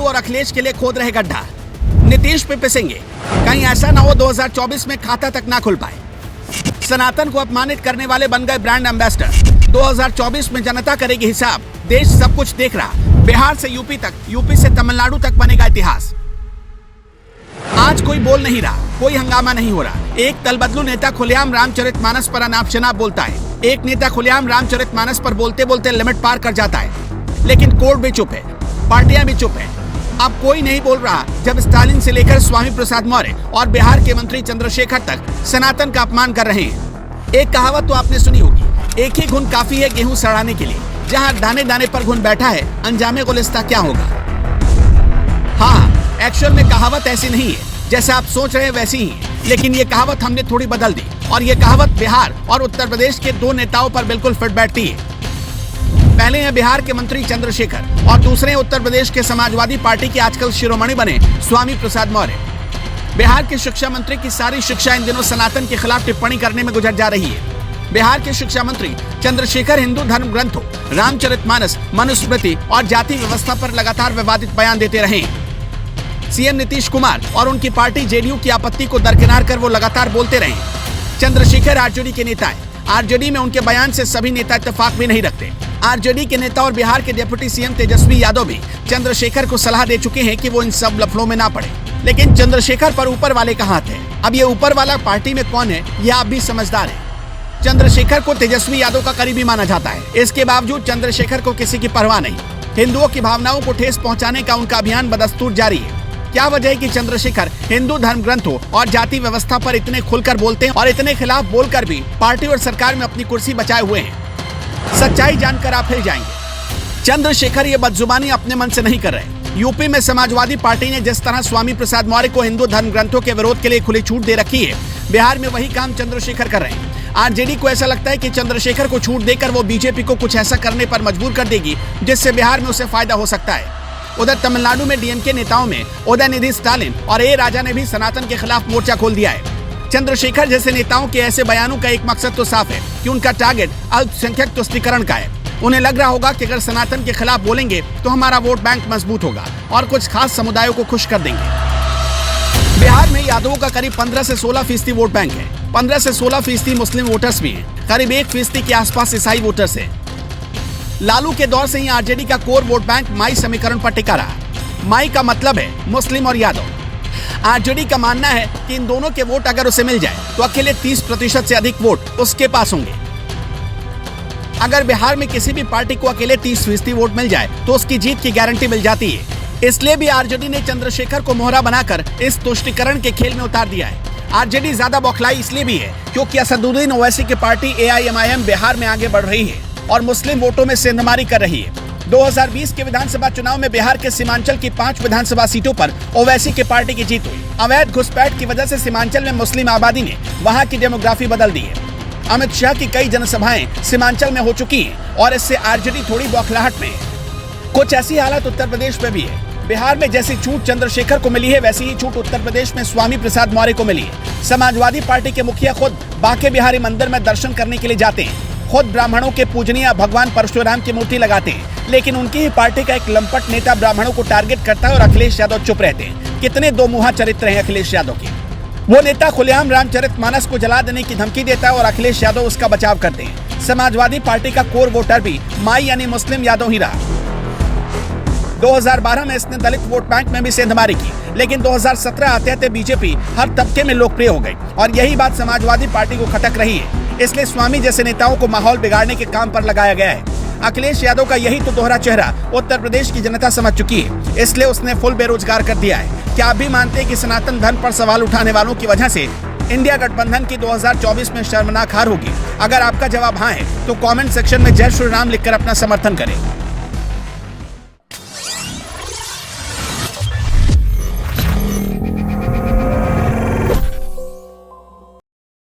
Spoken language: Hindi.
और अखिलेश के लिए खोद रहे गड्ढा। नीतीश पे पिसेंगे, कहीं ऐसा ना हो 2024 में खाता तक ना खुल पाए। सनातन को अपमानित करने वाले बन गए ब्रांड एम्बेसडर। 2024 में जनता करेगी हिसाब, देश सब कुछ देख रहा। बिहार से यूपी तक, यूपी से तमिलनाडु तक बनेगा इतिहास। आज कोई बोल नहीं रहा, कोई हंगामा नहीं हो रहा। एक तलबदलू नेता खुलेआम रामचरितमानस पर अनाप शनाप बोलता है। एक नेता खुलेआम रामचरितमानस पर बोलते बोलते लिमिट पार कर जाता है। लेकिन कोर्ट भी चुप है, पार्टियां भी चुप है। अब कोई नहीं बोल रहा जब स्टालिन से लेकर स्वामी प्रसाद मौर्य और बिहार के मंत्री चंद्रशेखर तक सनातन का अपमान कर रहे हैं। एक कहावत तो आपने सुनी होगी, एक ही घुन काफी है गेहूं सड़ाने के लिए। जहां दाने दाने पर घुन बैठा है, अंजामे गुलिस्ता क्या होगा। हाँ, एक्चुअल में कहावत ऐसी नहीं है जैसे आप सोच रहे हैं वैसी ही, लेकिन ये कहावत हमने थोड़ी बदल दी और ये कहावत बिहार और उत्तर प्रदेश के दो नेताओं पर बिल्कुल फिट बैठती है। पहले हैं बिहार के मंत्री चंद्रशेखर और दूसरे हैं उत्तर प्रदेश के समाजवादी पार्टी के आजकल शिरोमणि बने स्वामी प्रसाद मौर्य। बिहार के शिक्षा मंत्री की सारी शिक्षा इन दिनों सनातन के खिलाफ टिप्पणी करने में गुजर जा रही है। बिहार के शिक्षा मंत्री चंद्रशेखर हिंदू धर्म ग्रंथों, रामचरितमानस, मनुस्मृति और जाति व्यवस्था पर लगातार विवादित बयान देते रहे। सीएम नीतीश कुमार और उनकी पार्टी जेडीयू की आपत्ति को दरकिनार कर वो लगातार बोलते रहे। चंद्रशेखर आरजेडी के नेता है। आरजेडी में उनके बयान से सभी नेता इत्तेफाक भी नहीं रखते। आरजेडी के नेता और बिहार के डिप्टी सीएम तेजस्वी यादव भी चंद्रशेखर को सलाह दे चुके हैं कि वो इन सब लफड़ों में ना पड़े। लेकिन चंद्रशेखर पर ऊपर वाले का हाथ है। अब ये ऊपर वाला पार्टी में कौन है, ये आप भी समझदार है। चंद्रशेखर को तेजस्वी यादव का करीबी माना जाता है। इसके बावजूद चंद्रशेखर को किसी की परवाह नहीं। हिंदुओं की भावनाओं को ठेस पहुंचाने का उनका अभियान बदस्तूर जारी है। क्या वजह है कि चंद्रशेखर हिंदू धर्म ग्रंथों और जाति व्यवस्था पर इतने खुलकर बोलते हैं और इतने खिलाफ बोलकर भी पार्टी और सरकार में अपनी कुर्सी बचाए हुए हैं। सच्चाई जानकर आप हिल जाएंगे। चंद्रशेखर ये बदजुबानी अपने मन से नहीं कर रहे। यूपी में समाजवादी पार्टी ने जिस तरह स्वामी प्रसाद मौर्य को हिंदू धर्म ग्रंथों के विरोध के लिए खुली छूट दे रखी है, बिहार में वही काम चंद्रशेखर कर रहे हैं। आरजेडी को ऐसा लगता है कि चंद्रशेखर को छूट देकर वो बीजेपी को कुछ ऐसा करने पर मजबूर कर देगी जिससे बिहार में उसे फायदा हो सकता है। उधर तमिलनाडु में डीएमके नेताओं में उदयनिधि स्टालिन और ए राजा ने भी सनातन के खिलाफ मोर्चा खोल दिया है। चंद्रशेखर जैसे नेताओं के ऐसे बयानों का एक मकसद तो साफ है कि उनका टारगेट अल्पसंख्यक तुष्टीकरण का है। उन्हें लग रहा होगा कि अगर सनातन के खिलाफ बोलेंगे तो हमारा वोट बैंक मजबूत होगा और कुछ खास समुदायों को खुश कर देंगे। बिहार में यादवों का करीब 15 से 16% वोट बैंक है। 15 से 16% मुस्लिम वोटर्स भी हैं। करीब 1% के आसपास ईसाई वोटर्स हैं। लालू के दौर से ही आरजेडी का कोर वोट बैंक माई समीकरण पर टिका रहा। माई का मतलब है मुस्लिम और यादव। आरजेडी का मानना है कि इन दोनों के वोट अगर उसे मिल जाए तो अकेले 30% से अधिक वोट उसके पास होंगे। अगर बिहार में किसी भी पार्टी को अकेले 30% वोट मिल जाए तो उसकी जीत की गारंटी मिल जाती है। इसलिए भी आरजेडी ने चंद्रशेखर को मोहरा बनाकर इस तुष्टीकरण के खेल में उतार दिया है। आरजेडी ज्यादा बौखलाई इसलिए भी है क्योंकि असदुद्दीन ओवैसी की पार्टी एआईएमआईएम बिहार में आगे बढ़ रही है और मुस्लिम वोटों में सेंधमारी कर रही है। 2020 के विधानसभा चुनाव में बिहार के सीमांचल की 5 विधानसभा सीटों पर ओवैसी की पार्टी की जीत हुई। अवैध घुसपैठ की वजह से सीमांचल में मुस्लिम आबादी ने वहां की डेमोग्राफी बदल दी है। अमित शाह की कई जनसभाएं सीमांचल में हो चुकी हैं और इससे आरजेडी थोड़ी बौखलाहट में है। कुछ ऐसी हालत उत्तर प्रदेश में भी है। बिहार में जैसी छूट चंद्रशेखर को मिली है वैसी ही छूट उत्तर प्रदेश में स्वामी प्रसाद मौर्य को मिली है। समाजवादी पार्टी के मुखिया खुद बांके बिहारी मंदिर में दर्शन करने के लिए जाते हैं। खुद ब्राह्मणों के पूजनीय भगवान परशुराम की मूर्ति लगाते हैं, लेकिन उनकी ही पार्टी का एक लंपट नेता ब्राह्मणों को टारगेट करता है और अखिलेश यादव चुप रहते हैं। कितने दो मुहा चरित्र हैं अखिलेश यादव के। वो नेता खुलेआम रामचरितमानस को जला देने की धमकी देता है और अखिलेश यादव उसका बचाव करते हैं। समाजवादी पार्टी का कोर वोटर भी माई यानी मुस्लिम यादव ही रहा। 2012 में इसने दलित वोट बैंक में भी सेंधमारी की, लेकिन 2017 आते बीजेपी हर तबके में लोकप्रिय हो गई और यही बात समाजवादी पार्टी को खटक रही है। इसलिए स्वामी जैसे नेताओं को माहौल बिगाड़ने के काम पर लगाया गया है। अखिलेश यादव का यही तो दोहरा चेहरा उत्तर प्रदेश की जनता समझ चुकी है, इसलिए उसने फुल बेरोजगार कर दिया है। क्या आप भी मानते हैं कि सनातन धर्म पर सवाल उठाने वालों की वजह से इंडिया गठबंधन की 2024 में शर्मनाक हार होगी? अगर आपका जवाब हाँ है तो कमेंट सेक्शन में जय श्री राम लिखकर अपना समर्थन करें।